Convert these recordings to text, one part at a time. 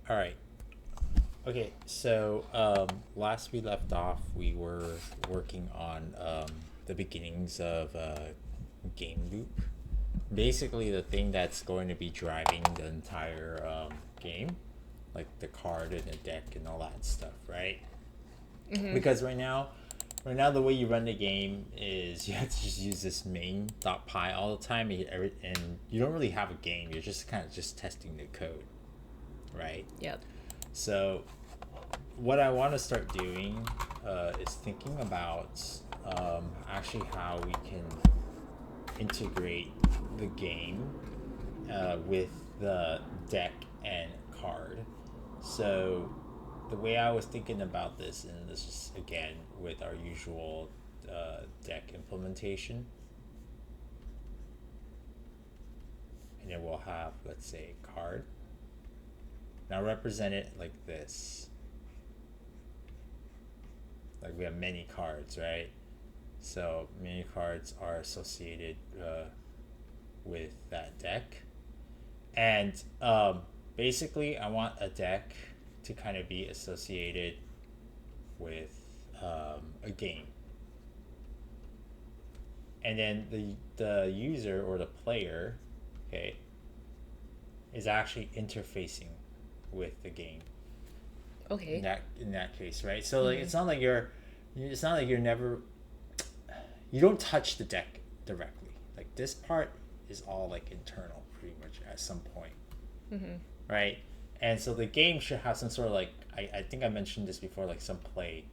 All right. Okay. So last we left off, we were working on the beginnings of game loop. Basically, the thing that's going to be driving the entire game, like the card and the deck and all that stuff, right? Because right now the way you run the game is you have to just use this main.py all the time, and you don't really have a game. You're just kind of just testing the code, right? Yep. So what I want to start doing is thinking about actually how we can integrate the game with the deck and card. So the way I was thinking about this, and this is again with our usual deck implementation, and then we'll have, let's say, card. Now represent it like this. Like we have many cards, right? So many cards are associated with that deck. And basically I want a deck to kind of be associated with a game. And then the user or the player, okay, is actually interfacing with the game. Okay. In that case, right? So like it's not like you're never, you don't touch the deck directly. Like this part is all like internal pretty much at some point. Right? And so the game should have some sort of like, I think I mentioned this before, like some play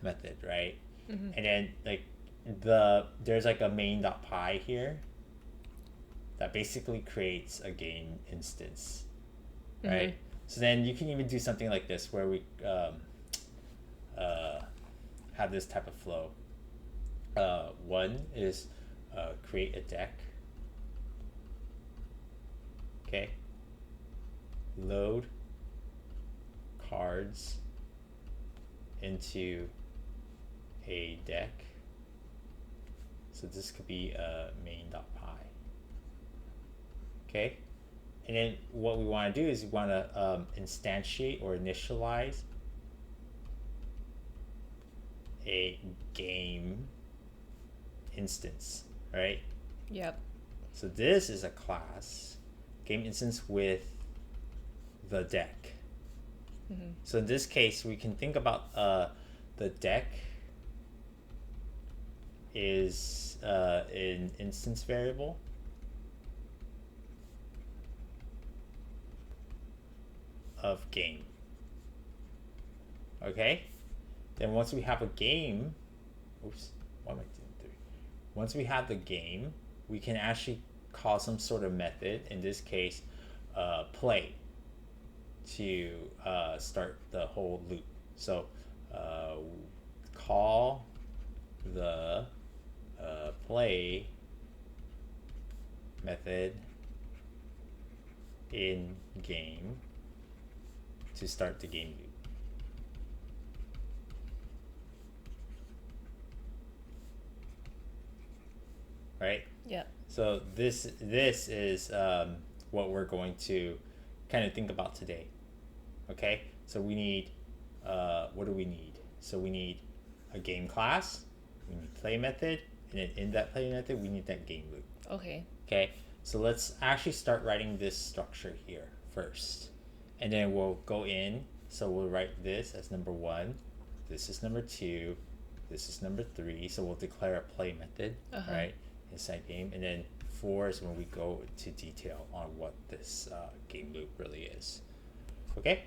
method, right? And then like there's like a main.py here that basically creates a game instance, right? So then you can even do something like this where we have this type of flow. One is create a deck. Okay. Load cards into a deck. So this could be main.py. Okay. And then what we want to do is we want to instantiate or initialize a game instance, right? Yep. So this is a class game instance with the deck. So in this case, we can think about the deck is an instance variable. Of game. Okay? Then once we have a game, why am I doing 3? Once we have the game, we can actually call some sort of method, in this case, play, to start the whole loop. So call the play method in game to start the game loop. Right? Yep. So this is what we're going to kind of think about today. Okay? So we need, what do we need? So we need a game class, we need play method, and then in that play method, we need that game loop. Okay. Okay? So let's actually start writing this structure here first. And then we'll go in. So we'll write this as number 1. This is number 2. This is number 3. So we'll declare a play method, right, inside game. And then 4 is when we go to detail on what this game loop really is. Okay?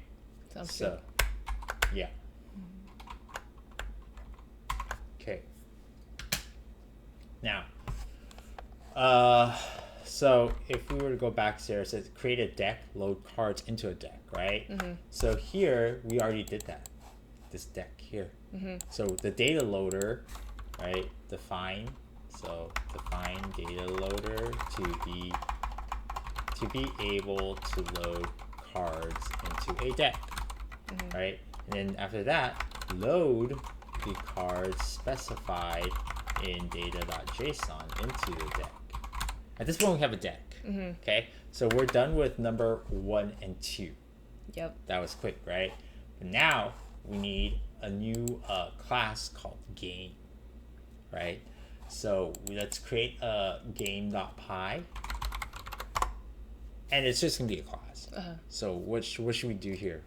Sounds good. Yeah. Okay. Now, so if we were to go back here, it says create a deck, load cards into a deck, right? So here we already did that. This deck here. So the data loader, right? Define. So define data loader to be able to load cards into a deck, right? And then after that, load the cards specified in data.json into the deck. At this point, we have a deck. Okay, so we're done with number 1 and 2. Yep. That was quick, right? But now we need a new class called game, right? So let's create a game.py, and it's just gonna be a class. So what should we do here?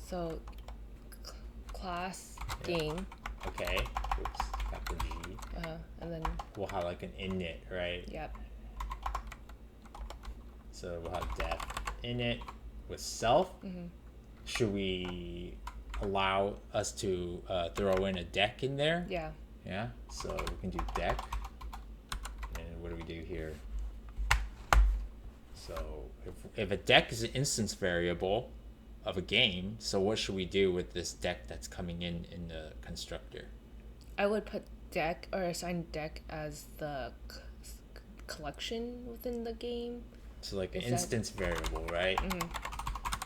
So class Yeah. game. Okay. Oops, got the G. And then We'll have like an init, right? yep. So we'll have def init with self. Should we allow us to throw in a deck in there? Yeah. Yeah. So we can do deck. And what do we do here? So if a deck is an instance variable of a game, so what should we do with this deck that's coming in the constructor? I would put deck or assign deck as the collection within the game. So like an Is that- instance variable, right?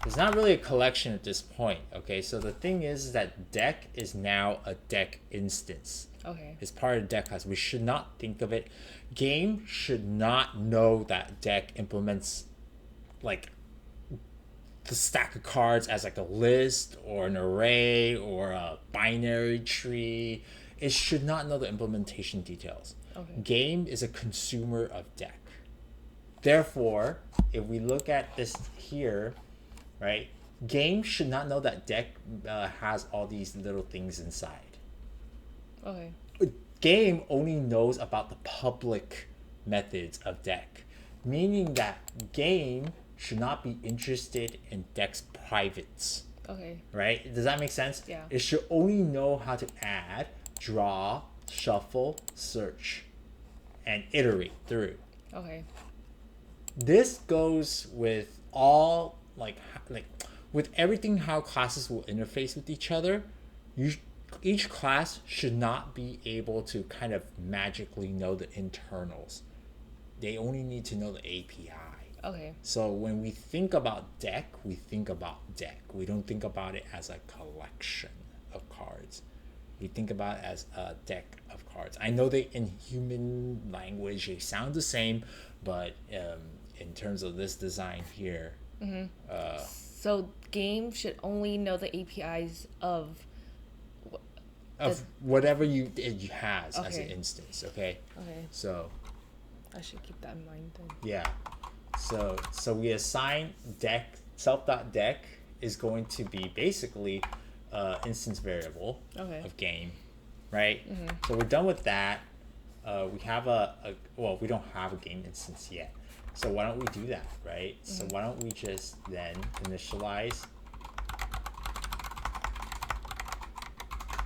It's not really a collection at this point. Okay, so the thing is that deck is now a deck instance. Okay. It's part of the deck class. We should not think of it. Game should not know that deck implements like the stack of cards as like a list or an array or a binary tree. It should not know the implementation details. Okay. Game is a consumer of deck. Therefore, if we look at this here, right, game should not know that deck has all these little things inside. Okay. Game only knows about the public methods of deck, meaning that game should not be interested in deck's privates, Okay. right? Does that make sense? Yeah. It should only know how to add, draw, shuffle, search, and iterate through. Okay. This goes with all like with everything how classes will interface with each other. Each class should not be able to kind of magically know the internals. They only need to know the API. Okay. So when we think about deck, we think about deck. We don't think about it as a collection of cards. We think about it as a deck of cards. I know they in human language they sound the same, but in terms of this design here, So game should only know the APIs of. of whatever it has as an Okay. instance. Okay, Okay. so I should keep that in mind then. yeah, so we assign deck self.deck is going to be basically instance variable Okay. of game, right? So we're done with that. We have well, we don't have a game instance yet. So why don't we do that, right? So why don't we just then initialize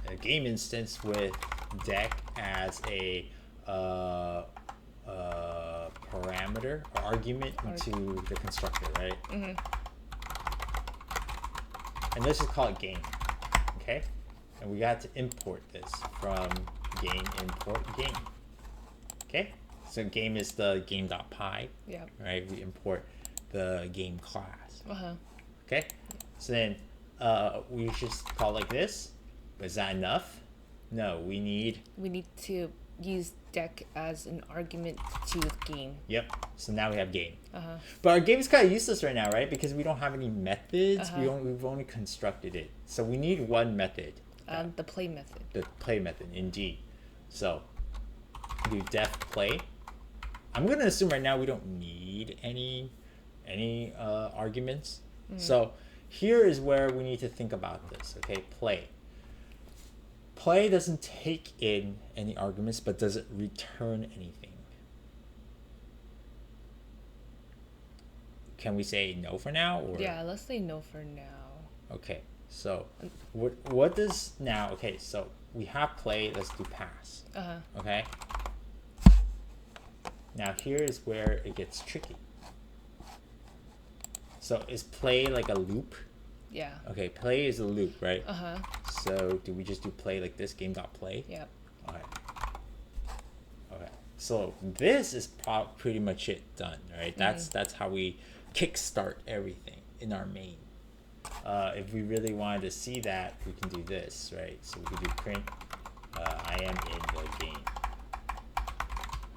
a game instance with deck as a parameter or argument into the constructor, right? And let's just call it game, okay? And we got to import this from game import game, okay? So game is the game.py, Yep. right? We import the game class, Uh-huh. okay? So then we just call it like this. Is that enough? No, we need, We need to use deck as an argument to the game. yep. So now we have game. Uh-huh. But our game is kind of useless right now, right? Because we don't have any methods. Uh-huh. We've only constructed it. So we need one method, The play method. the play method, indeed. So do def play. I'm gonna assume right now we don't need any arguments. So here is where we need to think about this. Okay, play. Play doesn't take in any arguments, but does it return anything? Can we say no for now? Or Yeah, let's say no for now. okay, so what does now? Okay, so we have play. Let's do pass. Uh-huh. Okay. Now here is where it gets tricky. So is play like a loop? Yeah. Okay, play is a loop, right? Uh-huh. So do we just do play like this, game.play? Yep. Okay. Okay. So this is pretty much it done, right? That's how we kickstart everything in our main. If we really wanted to see that, we can do this, right? So we can do print I am in the game.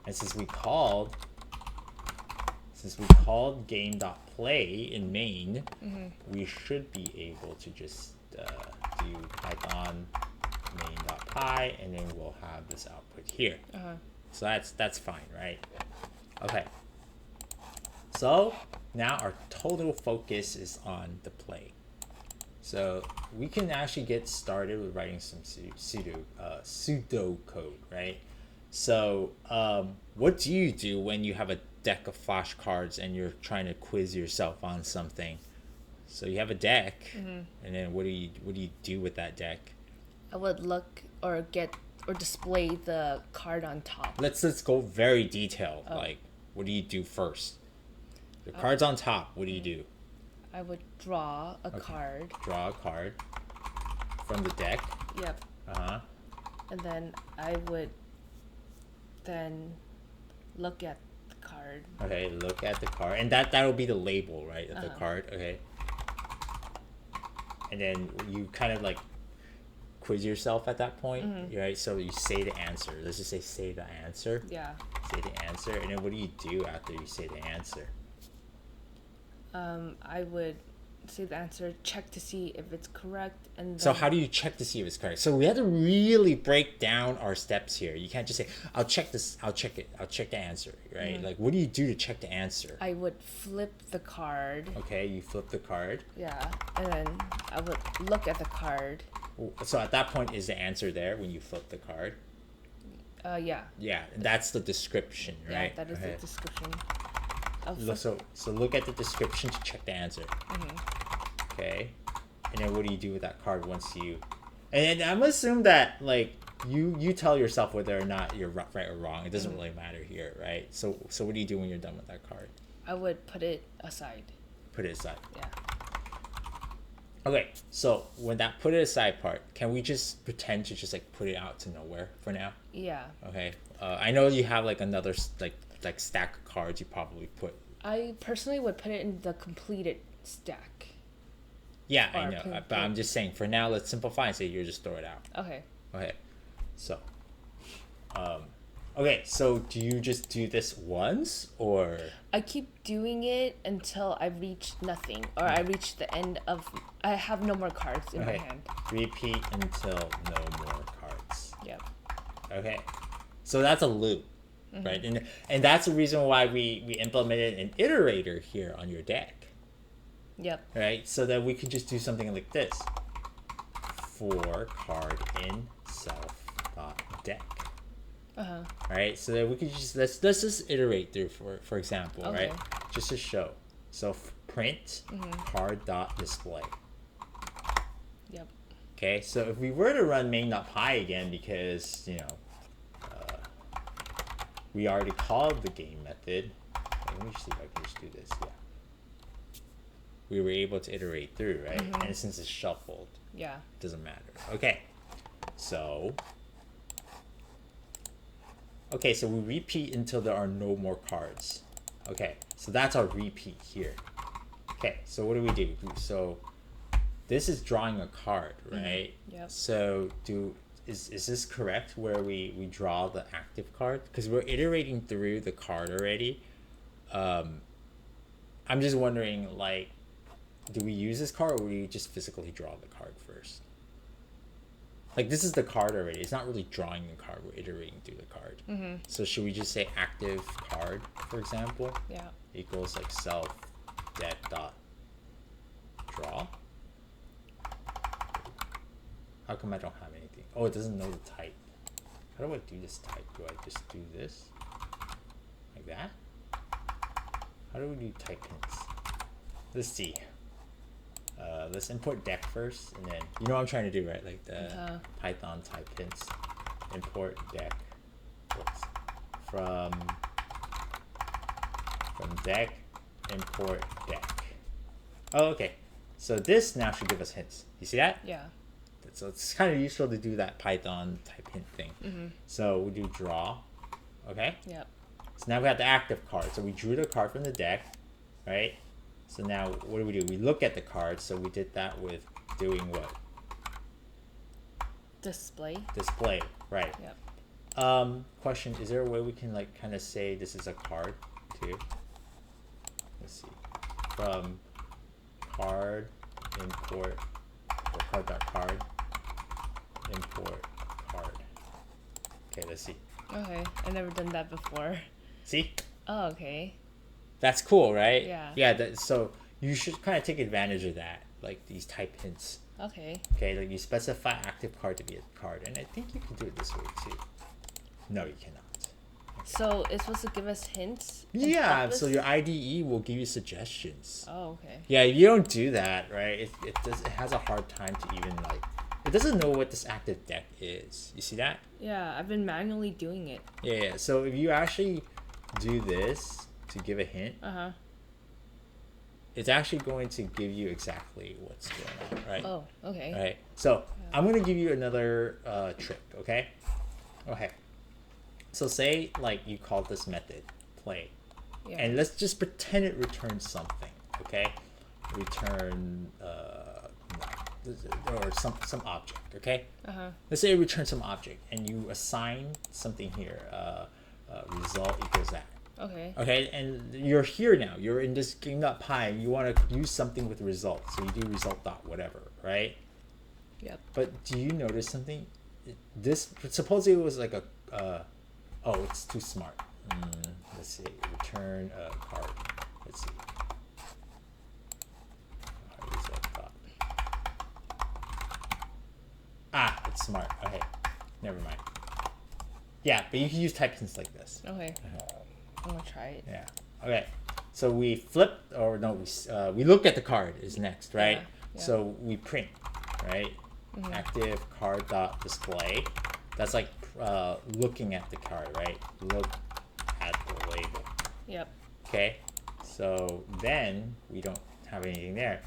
And since we called since we called game.play in main, we should be able to just do Python main.py, and then we'll have this output here. So that's fine, right? Okay. So now our total focus is on the play. So we can actually get started with writing some pseudo code, right? So what do you do when you have a deck of flashcards and you're trying to quiz yourself on something? So you have a deck, and then what do you do with that deck? I would look or get or display the card on top. Let's go very detailed. Like, what do you do first? The card's on top. What do you do? I would draw a card. Draw a card from the deck. Yep. And then I would then look at the card. Okay, look at the card, and that'll be the label, right, of the card. Okay. And then you kind of like quiz yourself at that point, right? So you say the answer. Let's just say the answer. Yeah. Say the answer, and then what do you do after you say the answer? I would say the answer, check to see if it's correct, and then So how do you check to see if it's correct? So we have to really break down our steps here. You can't just say, I'll check this, I'll check it, I'll check the answer, right? Like, what do you do to check the answer? I would flip the card. Okay, you flip the card. Yeah, and then I would look at the card. So at that point, is the answer there when you flip the card? Yeah. Yeah, that's the description, right? Yeah, that is Okay. the description. So look at the description to check the answer. Okay, and then what do you do with that card once you? And I'm assume that like you tell yourself whether or not you're right or wrong. It doesn't really matter here, right? So what do you do when you're done with that card? I would put it aside. Put it aside. Yeah. Okay, so when that put it aside part, can we just pretend to just like put it out to nowhere for now? Yeah. Okay. I know you have like another like stack of cards you probably put. I personally would put it in the completed stack. Yeah, I Or know, put- but I'm just saying for now, let's simplify and say you just throw it out. Okay. Okay, so, okay, so do you just do this once or? I keep doing it until I reach nothing, or I reach the end of. I have no more cards in my Okay, hand. repeat until no more cards. Yep. Okay, so that's a loop, right? And that's the reason why we implemented an iterator here on your deck. Yep. Right, so that we could just do something like this: for card in self dot deck. Right, so that we could just let's just iterate through for example, Okay. right? Just to show. So print card dot display. Yep. Okay, so if we were to run main.py again, because we already called the game method. Let me see if I can just do this. Yeah. We were able to iterate through, right? And since it's shuffled, Yeah. it doesn't matter. Okay, so we repeat until there are no more cards. Okay, so that's our repeat here. Okay, so what do? So this is drawing a card, right? Yep. So is this correct where we draw the active card? Because we're iterating through the card already. I'm just wondering, like, do we use this card or do we just physically draw the card first? Like, this is the card already. It's not really drawing the card. We're iterating through the card. So should we just say active card, for example, Yeah. equals like self deck dot draw? How come I don't have anything? Oh, it doesn't know the type. How do I do this type? Do I just do this? Like that? How do we do type hints? Let's see. Let's import deck first, and then you know what I'm trying to do, right? Like the Python type hints. Import deck. Whoops. From deck, import deck. Oh, okay. So this now should give us hints. You see that? Yeah. So it's kind of useful to do that Python type hint thing. So we do draw. Okay. Yep. So now we have the active card. So we drew the card from the deck, right? So now what do? We look at the card. So we did that with doing what? Display. Display, right? Yep. Question: is there a way we can like kind of say this is a card too? let's see, from card import or card.card import card. Okay, let's see. Okay, I've never done that before. See? Oh, okay. That's cool, right? Yeah. Yeah, so you should kind of take advantage of that, like these type hints. Okay. Okay, like you specify active card to be a card, and I think you can do it this way too. No, you cannot. So it's supposed to give us hints? and Yeah, help so us? your IDE will give you suggestions. Oh, okay. Yeah, if you don't do that, right, it has a hard time to even like, it doesn't know what this active deck is. You see that? Yeah, I've been manually doing it. Yeah, so if you actually do this to give a hint, Uh-huh. it's actually going to give you exactly what's going on, right? Oh, okay. Right. So I'm gonna give you another trick, okay? Okay. So say like you call this method play, Yeah. and let's just pretend it returns something, okay? Return or some object, okay? Uh-huh. Let's say it returns some object, and you assign something here. Result equals that. Okay. Okay, and you're here now. You're in this game.py. You want to use something with result, so you do result dot whatever, right? Yep. But do you notice something? This supposedly it was like a. Oh, it's too smart. Let's see. Return a card. Let's see. Result dot. Ah, it's smart. Okay, never mind. Yeah, but you can use type hints like this. Okay. I'm gonna try it. Yeah. Okay. So we flip, or no, we look at the card is next, right? Yeah, yeah. So we print, right? Active card dot display. That's like looking at the card, right? Look at the label. Yep. Okay. So then we don't have anything there,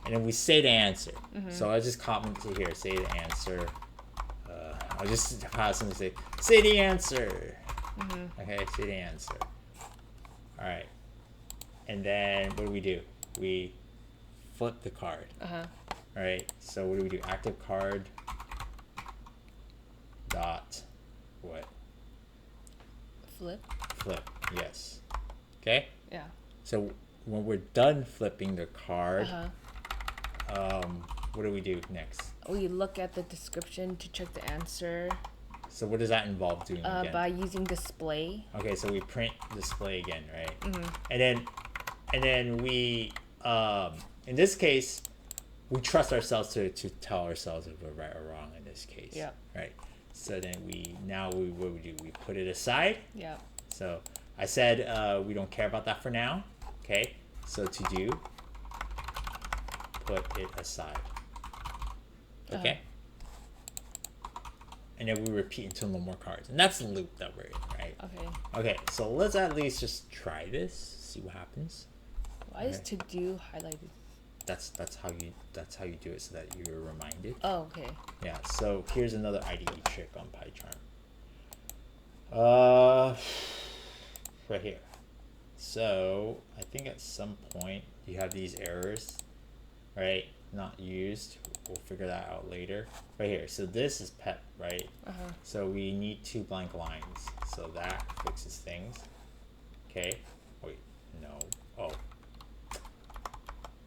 and then we say the answer. So I just comment to here. Say the answer. I'll just have something say the answer. Okay, say the answer. All right, and then what do? We flip the card. Uh-huh. All right, so what do? Active card dot what? Flip. Flip. Yes. Okay. Yeah. So when we're done flipping the card, Uh-huh. what do we do next? We look at the description to check the answer So what does that involve doing again? by using display. Okay, so we print display again, right? And then we in this case we trust ourselves to tell ourselves if we're right or wrong in this case. Yeah. Right. So then what we do? We put it aside. Yeah. So I said we don't care about that for now. Okay. So to do, put it aside. Okay. And then we repeat until no more cards, and that's the loop that we're in, right? Okay. Okay, so let's at least just try this, see what happens. Why is Okay. to do highlighted? That's how you do it so that you're reminded. Oh, okay. Yeah. So here's another IDE trick on PyCharm. Right here. So I think at some point you have these errors, right? Not used. We'll figure that out later. Right here. So this is PEP, right? Uh-huh. So we need 2 blank lines. So that fixes things. Okay. Wait. No. Oh.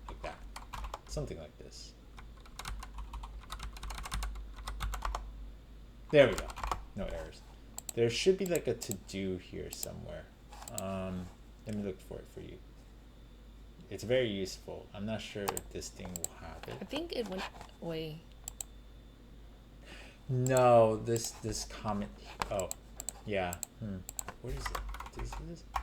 Like that. Something like this. There we go. No errors. There should be like a to-do here somewhere. Let me look for it for you. It's very useful. I'm not sure if this thing will have I it. think it went away. No, this comment. Oh, yeah. What is it? Is this? No.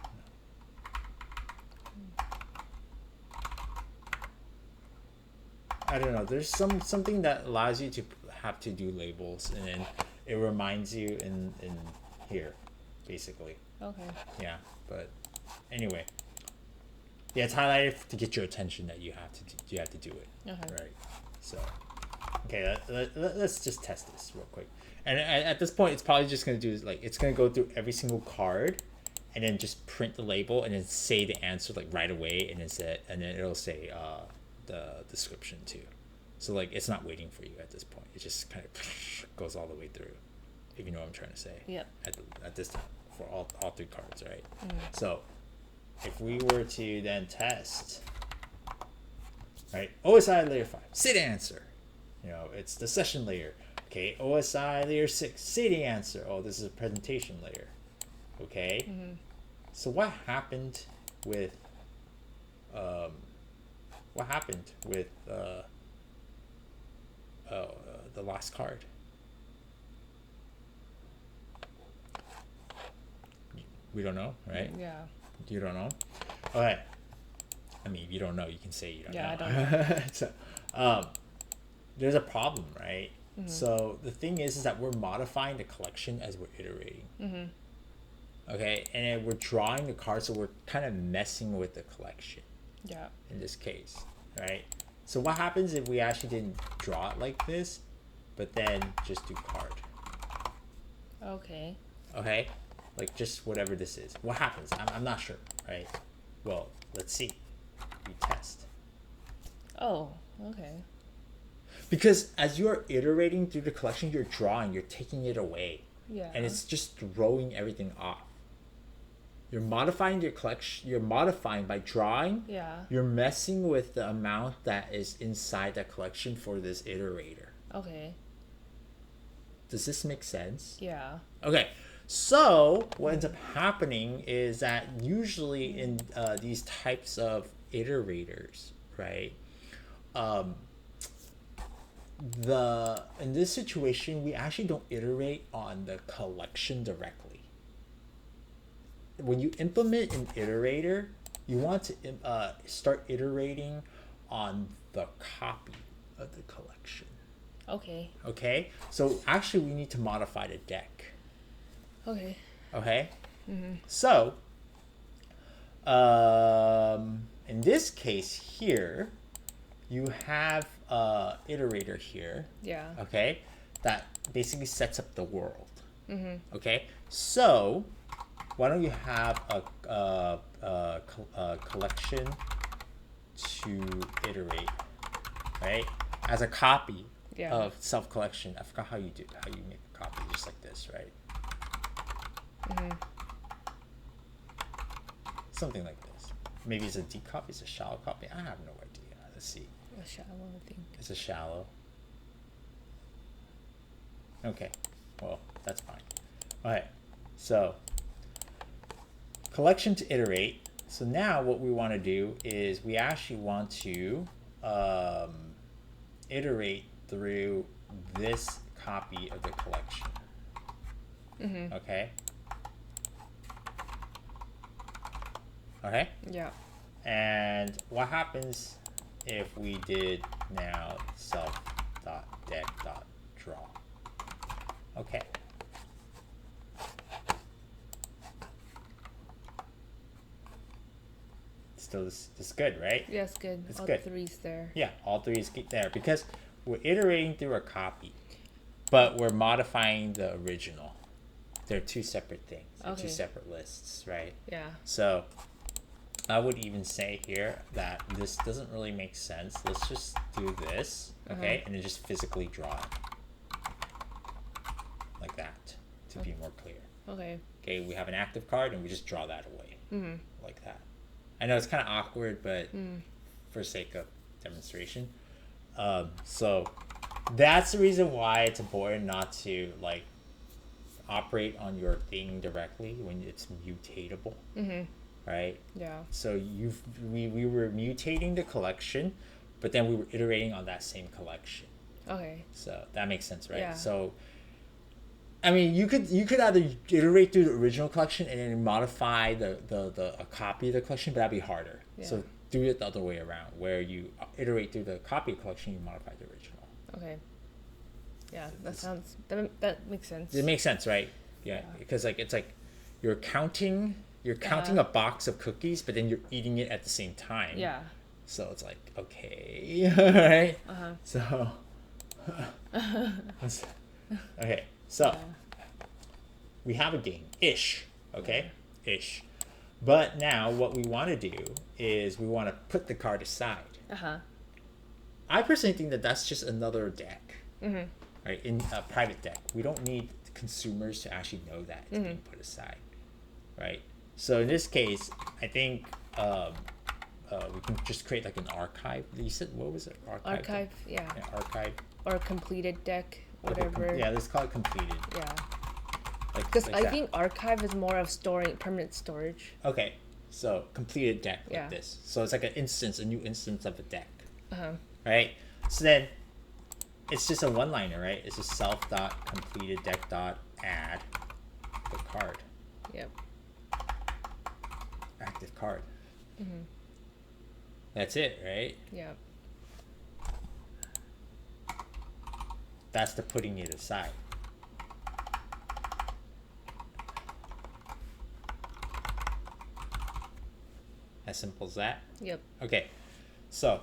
I don't know. There's something that allows you to have to do labels, and then it reminds you in here, basically. Okay. Yeah, but anyway, yeah, it's highlighted to get your attention that you have to do it. Okay. Right. So, okay, let's just test this real quick. And at this point, it's probably just gonna do like it's gonna go through every single card, and then just print the label and then say the answer like right away, and then it'll say the description too. So like it's not waiting for you at this point. It just kind of goes all the way through. If you know what I'm trying to say. Yep. At this time for all 3 cards, right? So if we were to then test, right, OSI layer 5, say the answer. You know, it's the session layer. Okay, OSI layer 6, say the answer. Oh, this is a presentation layer. Okay, so what happened with the last card? We don't know, right? Yeah. You don't know? Okay. I mean, if you don't know, you can say you don't know. Yeah, I don't know. So, there's a problem, right? So the thing is that we're modifying the collection as we're iterating. Okay, and then we're drawing the cards, so we're kind of messing with the collection Yeah. in this case, right? So what happens if we actually didn't draw it like this, but then just do card? Okay. Okay, like just whatever this is. What happens? I'm not sure, right? Well, let's see. We test. Oh, okay. Because as you're iterating through the collection, you're drawing, you're taking it away, Yeah. and it's just throwing everything off. You're modifying your collection. You're modifying by drawing. Yeah. You're messing with the amount that is inside that collection for this iterator. Okay. Does this make sense? Yeah. Okay. So what ends up happening is that usually in these types of iterators, right? In this situation, we actually don't iterate on the collection directly. When you implement an iterator, you want to start iterating on the copy of the collection. Okay. Okay? So actually, we need to modify the deck. Okay. Okay? So, in this case here, you have a iterator here, Yeah. okay, that basically sets up the world. Okay? So, why don't you have a collection to iterate, right? As a copy Yeah. of self-collection. I forgot how you make a copy, just like this, right? Something like this. Maybe it's a deep copy, it's a shallow copy. I have no idea. Let's see. A shallow, I think. It's a shallow. Okay. Well, that's fine. Alright. So, collection to iterate. So now what we want to do is we actually want to iterate through this copy of the collection. Okay? Okay? Yeah. And what happens if we did now self.deck.draw? Okay. Still, this is good, right? Yeah, it's good. It's All good. three's there. Yeah, all three is there because we're iterating through a copy, but we're modifying the original. They're two separate things. They're two Okay. separate lists, right? Yeah. So I would even say here that this doesn't really make sense. Let's just do this, okay? And then just physically draw it. Like that, to be more clear. Okay. Okay, we have an active card and we just draw that away. Like that. I know it's kind of awkward, but for sake of demonstration. So that's the reason why it's important not to like operate on your thing directly when it's mutatable. Right? Yeah. So we were mutating the collection, but then we were iterating on that same collection. Okay. So that makes sense, right? Yeah. So I mean, you could either iterate through the original collection and then modify a copy of the collection, but that'd be harder. Yeah. So do it the other way around, where you iterate through the copy collection, you modify the original. Okay. Yeah, that makes sense. It makes sense, right? Yeah, because like it's like you're counting a box of cookies, but then you're eating it at the same time. Yeah. So it's like, okay, right? Uh-huh. So, okay, so we have a game, ish, okay? Ish. But now what we want to do is we want to put the card aside. Uh-huh. I personally think that that's just another deck, right? In a private deck. We don't need consumers to actually know that it's being put aside, right? So in this case, I think we can just create like an archive. You said what was it? Archive, yeah. Yeah, archive. Or completed deck, Okay, whatever. yeah, let's call it completed. Yeah. Like, Because like I that. think archive is more of storing permanent storage. Okay, so completed deck like Yeah. this. So it's like an instance, a new instance of a deck, Uh-huh. right? So then it's just a one-liner, right? It's just self dot completed deck dot add the card, Yep. active card. That's it, right? Yeah. That's the putting it aside. As simple as that. Yep. Okay, so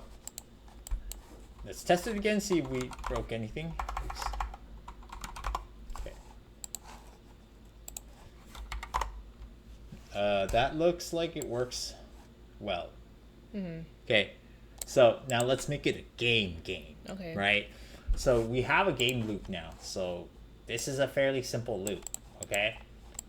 let's test it again, see if we broke anything. Oops. Okay. That looks like it works well. Okay, so now let's make it a game. Okay. Right? So we have a game loop now. So this is a fairly simple loop. Okay?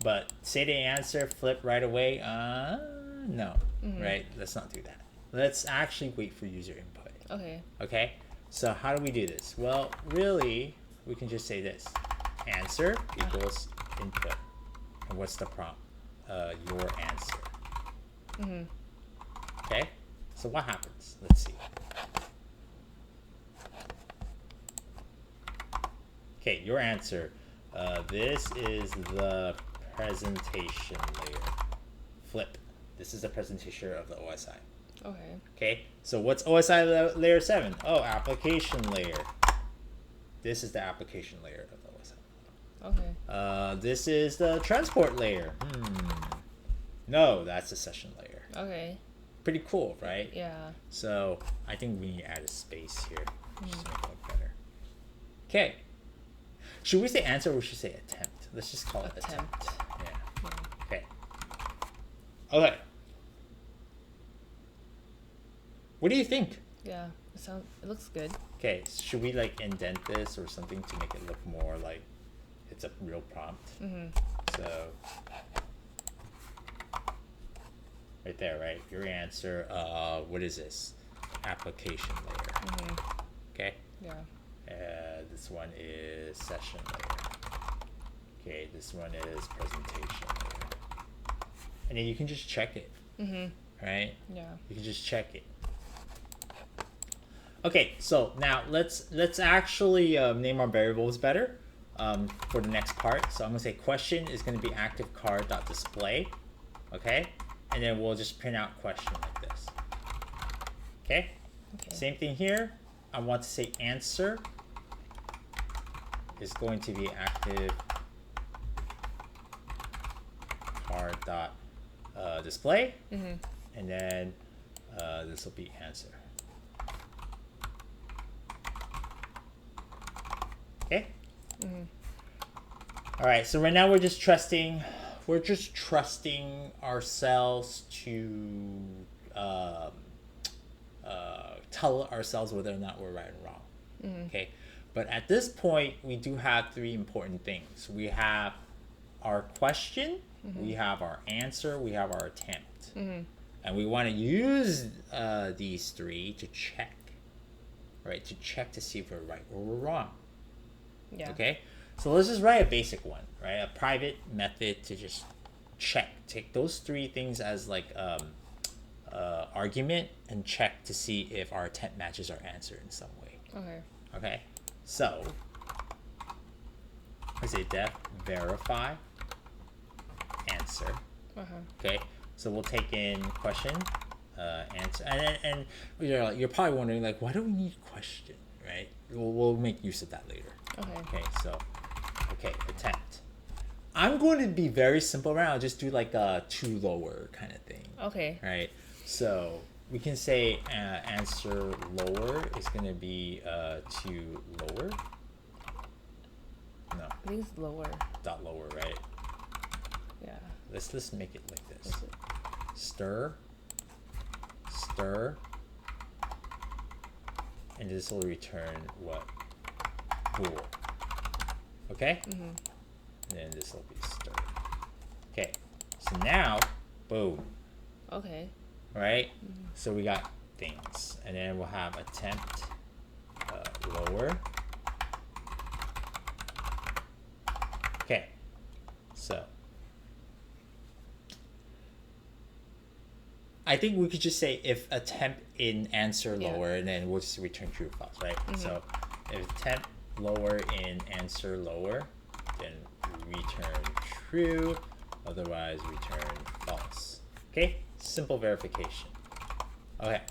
But say the answer, flip right away. No. Right? Let's not do that. Let's actually wait for user input. Okay. Okay? So how do we do this? Well, really, we can just say this. Answer equals input. And what's the prompt? Your answer. Okay? So what happens? Let's see. Okay, your answer. This is the presentation layer. Flip. This is the presentation of the OSI. Okay. Okay, so what's OSI layer 7? Oh, application layer. This is the application layer of the OSI. Okay. This is the transport layer. No, that's the session layer. Okay. Pretty cool, right? Yeah. So I think we need to add a space here just to make it look better. Okay. Should we say answer or should we say attempt? Let's just call it attempt. Yeah. Yeah. Okay. Okay. What do you think? Yeah. It looks good. Okay, should we like indent this or something to make it look more like it's a real prompt? So right there, right? Your answer. What is this? Application layer. Okay. Yeah. This one is session layer. Okay, this one is presentation layer. And then you can just check it. Right? Yeah. You can just check it. Okay, so now let's actually name our variables better for the next part. So I'm gonna say question is gonna be active card dot display, okay, and then we'll just print out question like this. Okay. Okay. Same thing here. I want to say answer is going to be active card dot display, and then this will be answer. Okay. All right. So right now we're just trusting ourselves to tell ourselves whether or not we're right or wrong. Okay. But at this point, we do have three important things. We have our question, we have our answer, we have our attempt, and we want to use these three to check, right? To check to see if we're right or we're wrong. Yeah. Okay, so let's just write a basic one, right? A private method to just check. Take those three things as like argument and check to see if our attempt matches our answer in some way. Okay. Okay, so I say def verify answer. Okay, so we'll take in question, answer, and you're probably wondering like, why do we need question, right? We'll make use of that later. Okay. Okay, attempt. I'm going to be very simple around. I'll just do like a to lower kind of thing. Okay. Right. So we can say answer lower is going to be to lower. No. I think it's lower. Dot lower, right? Yeah. Let's make it like this. Is it? Stir, and this will return what? Bool. Okay? And then this will be stir. Okay. So now Boom. Okay. Right? So we got things. And then we'll have attempt lower. Okay. So I think we could just say if attempt in answer Yeah. lower, and then we'll just return true or false, right? So if attempt lower in answer lower, then return true, otherwise return false. Okay? Simple verification. Okay.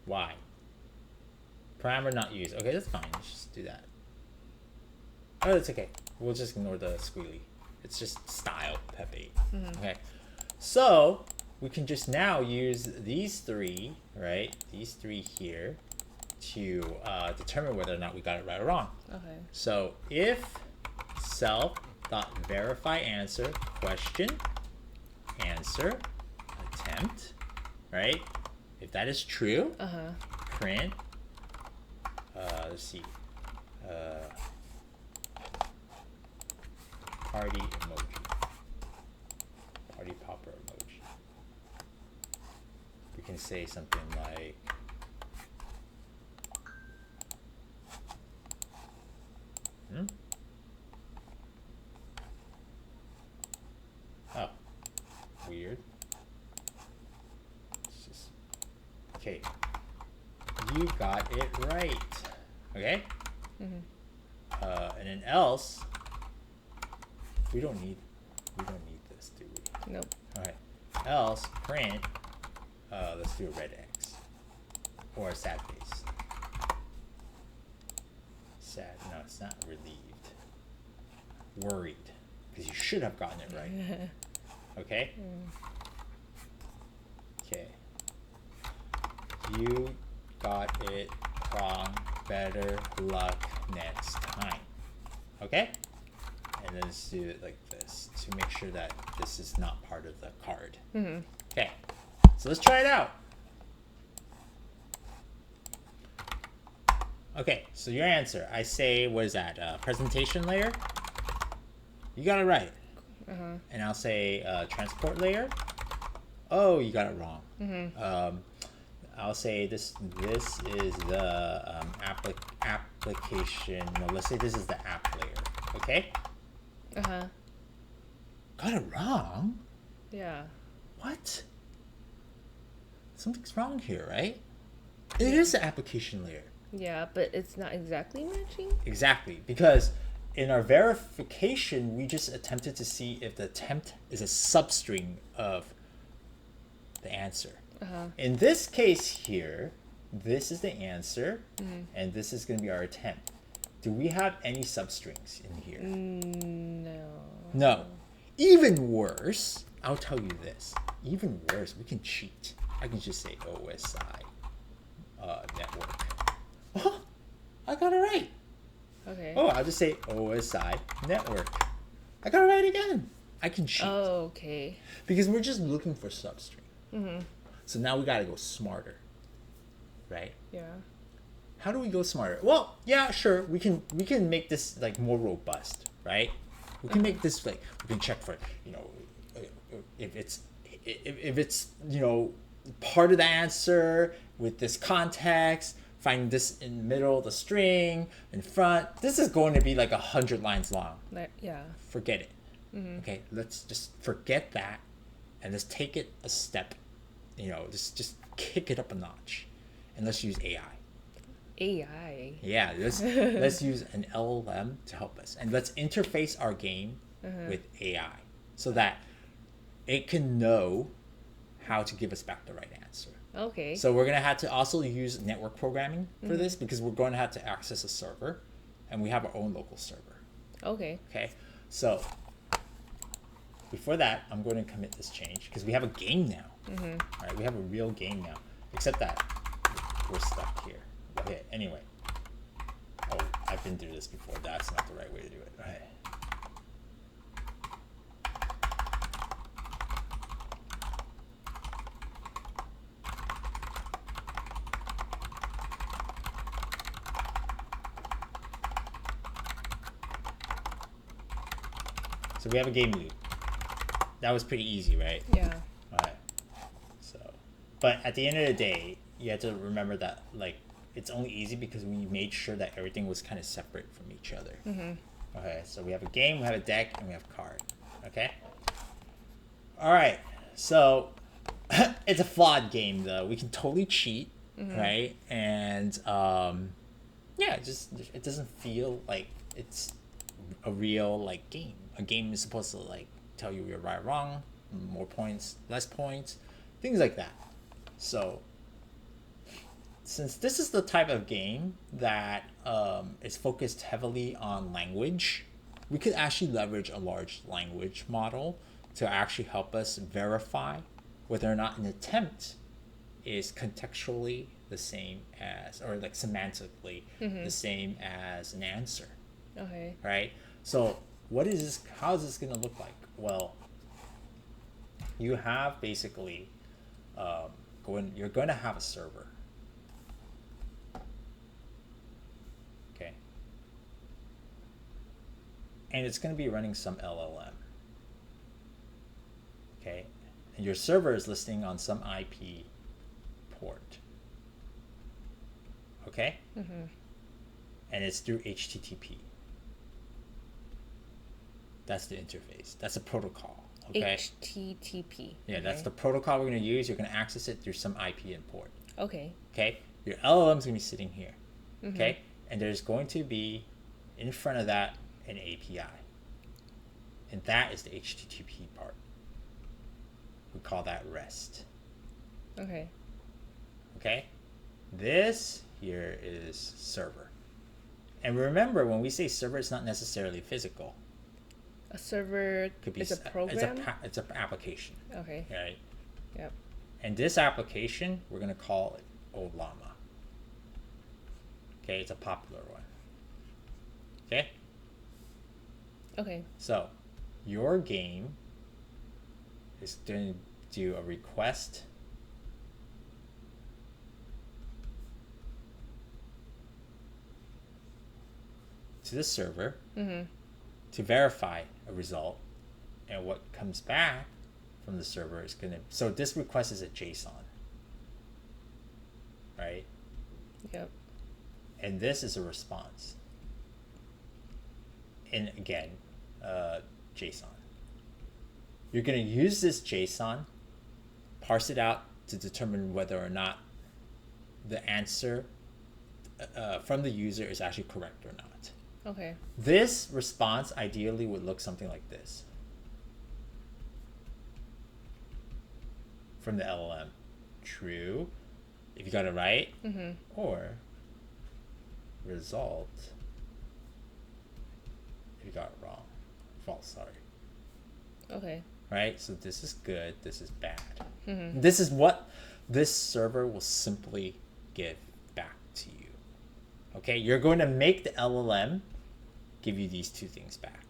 Why? Parameter not used. Okay, that's fine. Let's just do that. Oh, that's okay. We'll just ignore the squealy. It's just style, Pep 8. Okay. So, we can just now use these three, right? These three here to determine whether or not we got it right or wrong. Okay. So, if self.verify answer question answer attempt, right? If that is true, print, let's see, party emoji, party popper emoji. We can say something like, oh, weird. It's just, okay, you got it right. Okay. And then else, we don't need this, do we? Nope. All right. Else print. Let's do a red X or a sad face. Sad. No, it's not relieved. Worried, because you should have gotten it right. Okay. Okay. You got it wrong. Better luck next time. Okay? And then let's do it like this to make sure that this is not part of the card. Okay. So let's try it out. Okay, so your answer. I say, what is that? Presentation layer? You got it right. And I'll say transport layer. Oh, you got it wrong. I'll say this is the application. No, let's say this is the app layer. Okay? Got it wrong? Yeah. What? Something's wrong here, right? It is the application layer. Yeah, but it's not exactly matching. Exactly, because in our verification, we just attempted to see if the attempt is a substring of the answer. In this case here, this is the answer, and this is going to be our attempt. Do we have any substrings in here? No. No. Even worse, I'll tell you this. Even worse, we can cheat. I can just say OSI network. Oh, I got it right. Okay. Oh, I'll just say OSI network. I got it right again. I can cheat. Oh, okay. Because we're just looking for substring. So now we got to go smarter. Right? Yeah. How do we go smarter? Well, yeah, sure. We can make this like more robust, right? We can make this like, we can check for, if it's part of the answer with this context, find this in the middle of the string, in front. This is going to be like 100 lines long. Yeah. Forget it. Okay, let's just forget that, and let's take it a step. Just kick it up a notch, and let's use AI. AI. Yeah, let's use an LLM to help us, and let's interface our game with AI so that it can know how to give us back the right answer. Okay. So we're gonna have to also use network programming for this, because we're going to have to access a server, and we have our own local server. Okay. Okay, so before that, I'm going to commit this change because we have a game now. All right, we have a real game now, except that we're stuck here. Okay, anyway. Oh, I've been through this before. That's not the right way to do it. Okay. So we have a game loop. That was pretty easy, right? Yeah. Alright. So, but at the end of the day, you have to remember that like it's only easy because we made sure that everything was kind of separate from each other. Okay, so we have a game, we have a deck, and we have a card. Okay. All right. So it's a flawed game though. We can totally cheat, right? And yeah, it doesn't feel like it's a real like game. A game is supposed to like tell you you're right or wrong, more points, less points, things like that. So since this is the type of game that is focused heavily on language, we could actually leverage a large language model to actually help us verify whether or not an attempt is contextually the same as, or like semantically the same as an answer, Okay. right? So what is this, how is this going to look like? Well, you have basically you're going to have a server. Okay. And it's going to be running some LLM. Okay. And your server is listening on some IP port. Okay? And it's through HTTP. That's the interface. That's a protocol. Okay? HTTP. Yeah, okay. that's the protocol we're going to use. You're going to access it through some IP import. Okay. Okay? Your LLM is going to be sitting here. Okay? And there's going to be, in front of that, an API. And that is the HTTP part. We call that REST. Okay. Okay? This here is server. And remember, when we say server, it's not necessarily physical. A server Could be is a program? It's an application. Okay. Right? Yep. And this application, we're going to call it Ollama. Okay? It's a popular one. Okay? Okay. So, your game is going to do a request to the server to verify a result, and what comes back from the server is going to, so this request is a JSON, right? Yep. And this is a response, and again, JSON. You're going to use this JSON, parse it out to determine whether or not the answer from the user is actually correct or not. Okay. This response ideally would look something like this from the LLM. True, if you got it right, or result if you got it wrong. False, sorry. Okay. Right? So this is good, this is bad. This is what this server will simply give back to you. Okay? You're going to make the LLM give you these two things back.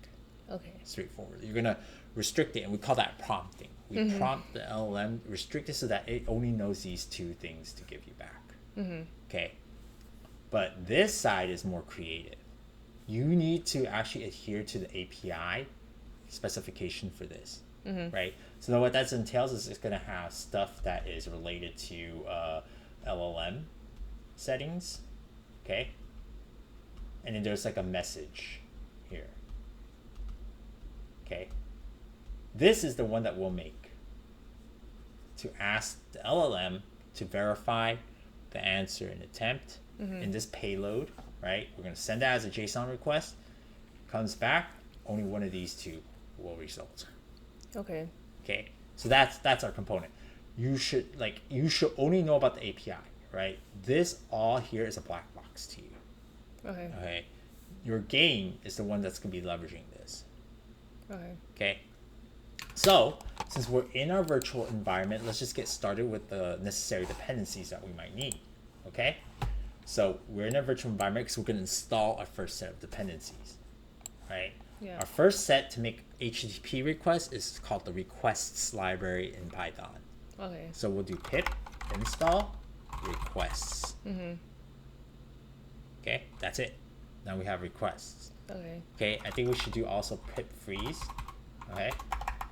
Okay. Straightforward. You're going to restrict it, and we call that prompting. We prompt the LLM, restrict it so that it only knows these two things to give you back. Okay? But this side is more creative. You need to actually adhere to the API specification for this, right? So what that entails is it's going to have stuff that is related to LLM settings, okay? And then there's like a message here, okay? This is the one that we'll make to ask the LLM to verify the answer and attempt in this payload, right? We're going to send that as a JSON request. Comes back, only one of these two will result. Okay. Okay, so that's our component. You should only know about the API, right? This all here is a black box to you. Okay. Okay, your game is the one that's going to be leveraging this. Okay. Okay, so since we're in our virtual environment, let's just get started with the necessary dependencies that we might need. Okay, so we're in a virtual environment because we're going to install our first set of dependencies, right? Yeah. Our first set to make HTTP requests is called the requests library in Python. Okay. So we'll do pip install requests. Okay, that's it. Now we have requests. Okay. Okay, I think we should do also pip freeze Okay,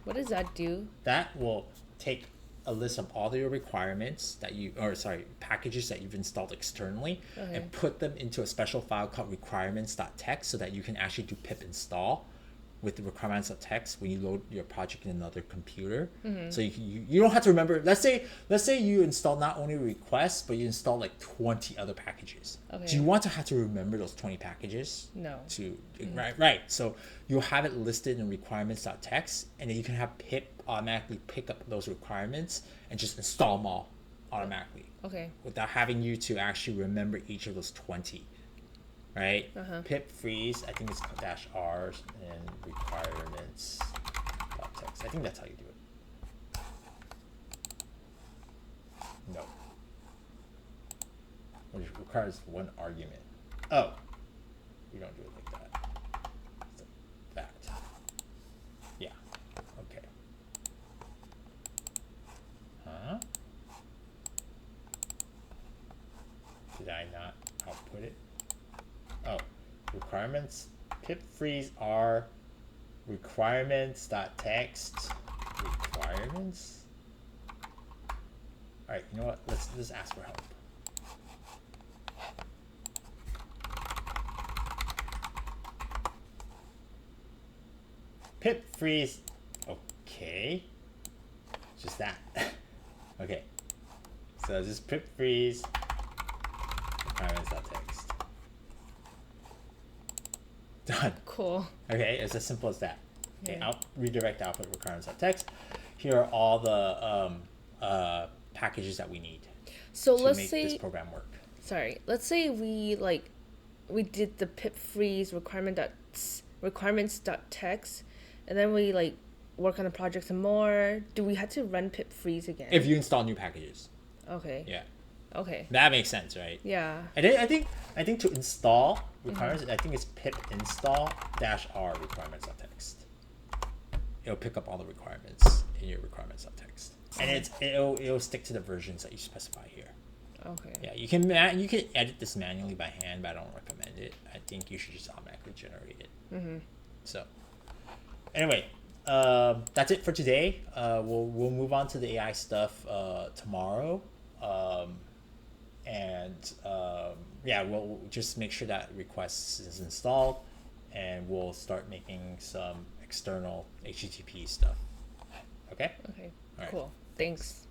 What does that do? that will take a list of all your requirements that you, or sorry, packages that you've installed externally, Okay. and put them into a special file called requirements.txt so that you can actually do pip install with the requirements.txt when you load your project in another computer. So you don't have to remember. Let's say you install not only requests, but you install like 20 other packages. Okay. Do you want to have to remember those 20 packages? No. Right. So you'll have it listed in requirements.txt, and then you can have pip automatically pick up those requirements and just install them all automatically Okay. without having you to actually remember each of those 20. Right? Pip freeze, I think it's dash R and requirements dot text. I think that's how you do it. No. Which requires one argument. Oh. We don't do it like that. It's a fact. Yeah. Okay. Huh? Did I not output it? Oh, requirements pip freeze are requirements.txt requirements. All right, you know what? Let's just ask for help. Pip freeze. Okay, just that. Okay, so just pip freeze requirements.txt. Done. Cool. Okay, it's as simple as that. Okay, Yeah. redirect output requirements.txt. Here are all the packages that we need So to let's make say this program work. sorry. Let's say we did the pip freeze requirements.txt, and then we like work on the project some more. Do we have to run pip freeze again? If you install new packages, Okay. yeah, Okay. that makes sense, right? Yeah. I think to install requirements, I think it's pip install dash R requirements.txt. It'll pick up all the requirements in your requirements.txt, and it'll stick to the versions that you specify here. Okay. Yeah, you can edit this manually by hand, but I don't recommend it. I think you should just automatically generate it. So, anyway, that's it for today. We'll move on to the AI stuff tomorrow, yeah, we'll just make sure that requests is installed, and we'll start making some external HTTP stuff. Okay. Okay. All right. Cool. Thanks.